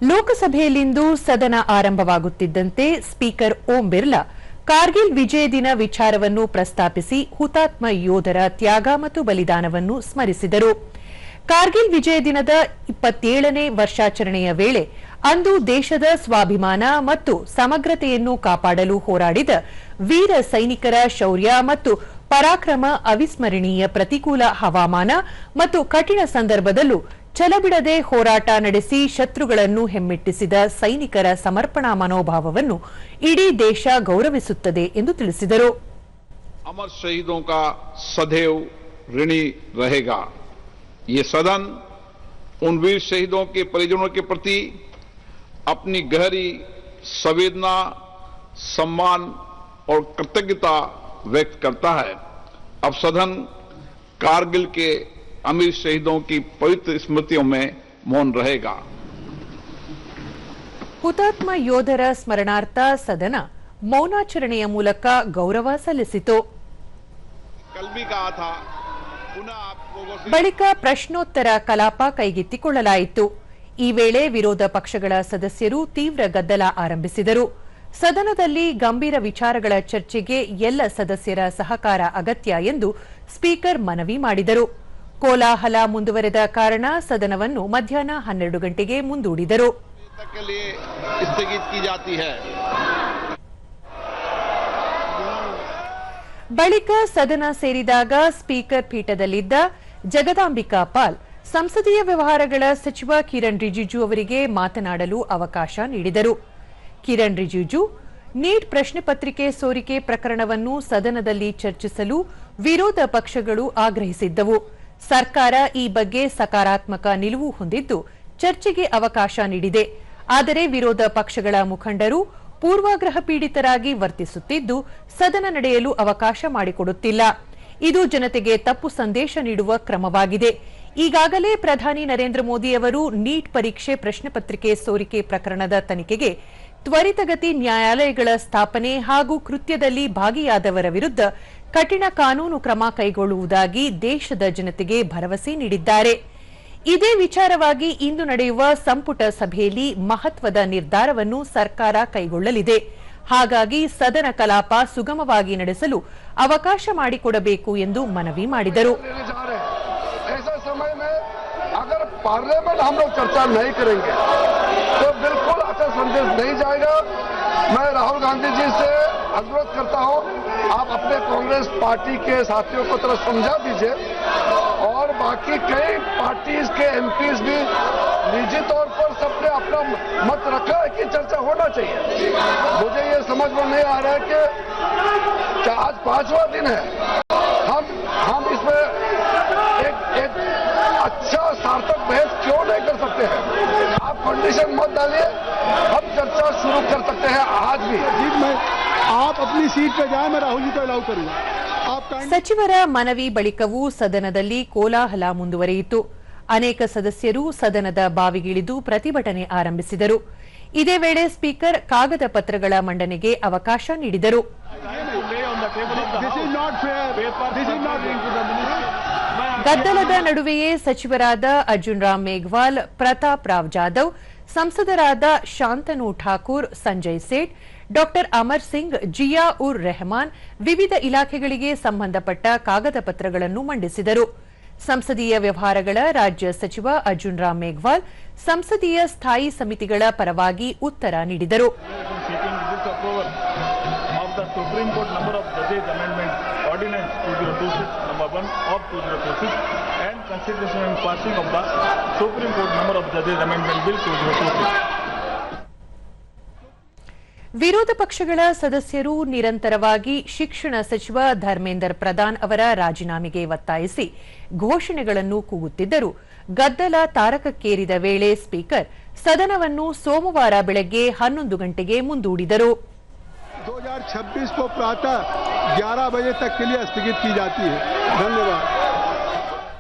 ಲೋಕಸಭೆಯಲ್ಲಿಂದು ಸದನ ಆರಂಭವಾಗುತ್ತಿದ್ದಂತೆ ಸ್ಪೀಕರ್ ಓಂ ಬಿರ್ಲಾ ಕಾರ್ಗಿಲ್ ವಿಜಯ ದಿನ ವಿಚಾರವನ್ನು ಪ್ರಸ್ತಾಪಿಸಿ ಹುತಾತ್ಮ ಯೋಧರ ತ್ಯಾಗ ಮತ್ತು ಬಲಿದಾನವನ್ನು ಸ್ಮರಿಸಿದರು. ಕಾರ್ಗಿಲ್ ವಿಜಯ ದಿನದ 27ನೇ ವರ್ಷಾಚರಣೆಯ ವೇಳೆ ಅಂದು ದೇಶದ ಸ್ವಾಭಿಮಾನ ಮತ್ತು ಸಮಗ್ರತೆಯನ್ನು ಕಾಪಾಡಲು ಹೋರಾಡಿದ ವೀರ ಸೈನಿಕರ ಶೌರ್ಯ ಮತ್ತು ಪರಾಕ್ರಮ ಅವಿಸ್ಮರಣೀಯ. ಪ್ರತಿಕೂಲ ಹವಾಮಾನ ಮತ್ತು ಕಠಿಣ ಸಂದರ್ಭದಲ್ಲೂ ಛಲಬಿಡದೆ ಹೋರಾಟ ನಡೆಸಿ ಶತ್ರುಗಳನ್ನು ಹೆಮ್ಮೆಟ್ಟಿಸಿದ ಸೈನಿಕರ ಸಮರ್ಪಣಾ ಮನೋಭಾವವನ್ನು ಇಡೀ ದೇಶ ಗೌರವಿಸುತ್ತದೆ ಎಂದು ತಿಳಿಸಿದರು. अमर शहीदों का सदैव ऋणी रहेगा. ये सदन उन वीर शहीदों के परिजनों के प्रति अपनी गहरी संवेदना, सम्मान और कृतज्ञता व्यक्त करता है. अब सदन कारगिल के अमीर शहीदों की पवित्र स्मृतियों में मौन रहेगा. ಹುತಾತ್ಮ ಯೋಧರ ಸ್ಮರಣಾರ್ಥ ಸದನ ಮೌನಾಚರಣೆಯ ಮೂಲಕ ಗೌರವ ಸಲ್ಲಿಸಿತು. ಬಳಿಕ ಪ್ರಶ್ನೋತ್ತರ ಕಲಾಪ ಕೈಗೆತ್ತಿಕೊಳ್ಳಲಾಯಿತು. ಈ ವೇಳೆ ವಿರೋಧ ಪಕ್ಷಗಳ ಸದಸ್ಯರು ತೀವ್ರ ಗದ್ದಲ ಆರಂಭಿಸಿದರು. ಸದನದಲ್ಲಿ ಗಂಭೀರ ವಿಚಾರಗಳ ಚರ್ಚೆಗೆ ಎಲ್ಲ ಸದಸ್ಯರ ಸಹಕಾರ ಅಗತ್ಯ ಎಂದು ಸ್ಪೀಕರ್ ಮನವಿ ಮಾಡಿದರು. ಕೋಲಾಹಲ ಮುಂದುವರೆದ ಕಾರಣ ಸದನವನ್ನು ಮಧ್ಯಾಹ್ನ 12 ಗಂಟೆಗೆ ಮುಂದೂಡಿದರು. ಬಳಿಕ ಸದನ ಸೇರಿದಾಗ ಸ್ಪೀಕರ್ ಪೀಠದಲ್ಲಿದ್ದ ಜಗದಾಂಬಿಕಾ ಪಾಲ್ ಸಂಸದೀಯ ವ್ಯವಹಾರಗಳ ಸಚಿವ ಕಿರಣ್ ರಿಜಿಜು ಅವರಿಗೆ ಮಾತನಾಡಲು ಅವಕಾಶ ನೀಡಿದರು. ಕಿರಣ್ ರಿಜಿಜು ನೀಟ್ ಪ್ರಶ್ನೆ ಪತ್ರಿಕೆ ಸೋರಿಕೆ ಪ್ರಕರಣವನ್ನು ಸದನದಲ್ಲಿ ಚರ್ಚಿಸಲು ವಿರೋಧ ಪಕ್ಷಗಳು ಆಗ್ರಹಿಸಿದ್ದವು. ಸರ್ಕಾರ ಈ ಬಗ್ಗೆ ಸಕಾರಾತ್ಮಕ ನಿಲುವು ಹೊಂದಿದ್ದು ಚರ್ಚೆಗೆ ಅವಕಾಶ ನೀಡಿದೆ. ಆದರೆ ವಿರೋಧ ಪಕ್ಷಗಳ ಮುಖಂಡರು ಪೂರ್ವಾಗ್ರಹ ಪೀಡಿತರಾಗಿ ವರ್ತಿಸುತ್ತಿದ್ದು ಸದನ ನಡೆಯಲು ಅವಕಾಶ ಮಾಡಿಕೊಡುತ್ತಿಲ್ಲ. ಇದು ಜನತೆಗೆ ತಪ್ಪು ಸಂದೇಶ ನೀಡುವ ಕ್ರಮವಾಗಿದೆ. ಈಗಾಗಲೇ ಪ್ರಧಾನಿ ನರೇಂದ್ರ ಮೋದಿ ಅವರು ನೀಟ್ ಪರೀಕ್ಷೆ ಪ್ರಶ್ನೆ ಪತ್ರಿಕೆ ಸೋರಿಕೆ ಪ್ರಕರಣದ ತನಿಖೆಗೆ ತ್ವರಿತಗತಿ ನ್ಯಾಯಾಲಯಗಳ ಸ್ಥಾಪನೆ ಹಾಗೂ ಕೃತ್ಯದಲ್ಲಿ ಭಾಗಿಯಾದವರ ವಿರುದ್ಧ ಕಠಿಣ ಕಾನೂನು ಕ್ರಮ ಕೈಗೊಳ್ಳುವುದಾಗಿ ದೇಶದ ಜನತೆಗೆ ಭರವಸೆ ನೀಡಿದ್ದಾರೆ. ಇದೇ ವಿಚಾರವಾಗಿ ಇಂದು ನಡೆಯುವ ಸಂಪುಟ ಸಭೆಯಲ್ಲಿ ಮಹತ್ವದ ನಿರ್ಧಾರವನ್ನು ಸರ್ಕಾರ ಕೈಗೊಳ್ಳಲಿದೆ. ಹಾಗಾಗಿ ಸದನ ಕಲಾಪ ಸುಗಮವಾಗಿ ನಡೆಸಲು ಅವಕಾಶ ಮಾಡಿಕೊಡಬೇಕು ಎಂದು ಮನವಿ ಮಾಡಿದರು. अगर पार्लियामेंट हम लोग चर्चा नहीं करेंगे तो बिल्कुल अच्छा संदेश नहीं जाएगा. मैं राहुल गांधी जी से अनुरोध करता हूं, आप अपने कांग्रेस पार्टी के साथियों को तरह समझा दीजिए और बाकी कई पार्टीज के एमपीज भी निजी तौर पर सबने अपना मत रखा है कि चर्चा होना चाहिए. मुझे ये समझ में नहीं आ रहा है कि क्या आज 5वां दिन है, हम इसमें एक अच्छा सार्थक बहस क्यों नहीं कर सकते हैं. आप कंडीशन मत डालिए, हम चर्चा शुरू कर सकते हैं आज भी. आप अपनी सीट पे जाए, मैं राहुल जी को अलाउ करूंगा. ಸಚಿವರ ಮನವಿ ಬಳಿಕವೂ ಸದನದಲ್ಲಿ ಕೋಲಾಹಲ ಮುಂದುವರಿಯಿತು. ಅನೇಕ ಸದಸ್ಯರು ಸದನದ ಬಾವಿಗಿಳಿದು ಪ್ರತಿಭಟನೆ ಆರಂಭಿಸಿದರು. ಇದೇ ವೇಳೆ ಸ್ಪೀಕರ್ ಕಾಗದ ಪತ್ರಗಳ ಮಂಡನೆಗೆ ಅವಕಾಶ ನೀಡಿದರು. ಗದ್ದಲದ ನಡುವೆಯೇ ಸಚಿವರಾದ ಅರ್ಜುನ್ ರಾಮ್ ಮೇಘವಾಲ್, ಪ್ರತಾಪ್ ರಾವ್ ಜಾಧವ್, ಸಂಸದರಾದ ಶಾಂತನು ಠಾಕೂರ್, ಸಂಜಯ್ ಸೇಠ್, ಡಾ ಅಮರ್ ಸಿಂಗ್, ಜಿಯಾ ಉರ್ ರೆಹಮಾನ್ ವಿವಿಧ ಇಲಾಖೆಗಳಿಗೆ ಸಂಬಂಧಪಟ್ಟ ಕಾಗದ ಪತ್ರಗಳನ್ನು ಮಂಡಿಸಿದರು. ಸಂಸದೀಯ ವ್ಯವಹಾರಗಳ ರಾಜ್ಯ ಸಚಿವ ಅರ್ಜುನ್ ರಾಮ್ ಮೇಘವಾಲ್ ಸಂಸದೀಯ ಸ್ಥಾಯಿ ಸಮಿತಿಗಳ ಪರವಾಗಿ ಉತ್ತರ ನೀಡಿದರು. ವಿರೋಧ ಪಕ್ಷಗಳ ಸದಸ್ಯರು ನಿರಂತರವಾಗಿ ಶಿಕ್ಷಣ ಸಚಿವ ಧರ್ಮೇಂದ್ರ ಪ್ರಧಾನ್ ಅವರ ರಾಜೀನಾಮೆಗೆ ಒತ್ತಾಯಿಸಿ ಘೋಷಣೆಗಳನ್ನು ಕೂಗುತ್ತಿದ್ದರು. ಗದ್ದಲ ತಾರಕಕ್ಕೇರಿದ ವೇಳೆ ಸ್ಪೀಕರ್ ಸದನವನ್ನು ಸೋಮವಾರ ಬೆಳಗ್ಗೆ 11 ಗಂಟೆಗೆ ಮುಂದೂಡಿದರು. 2026 को प्रातः 11 बजे तक के लिए स्थगित की जाती है. धन्यवाद.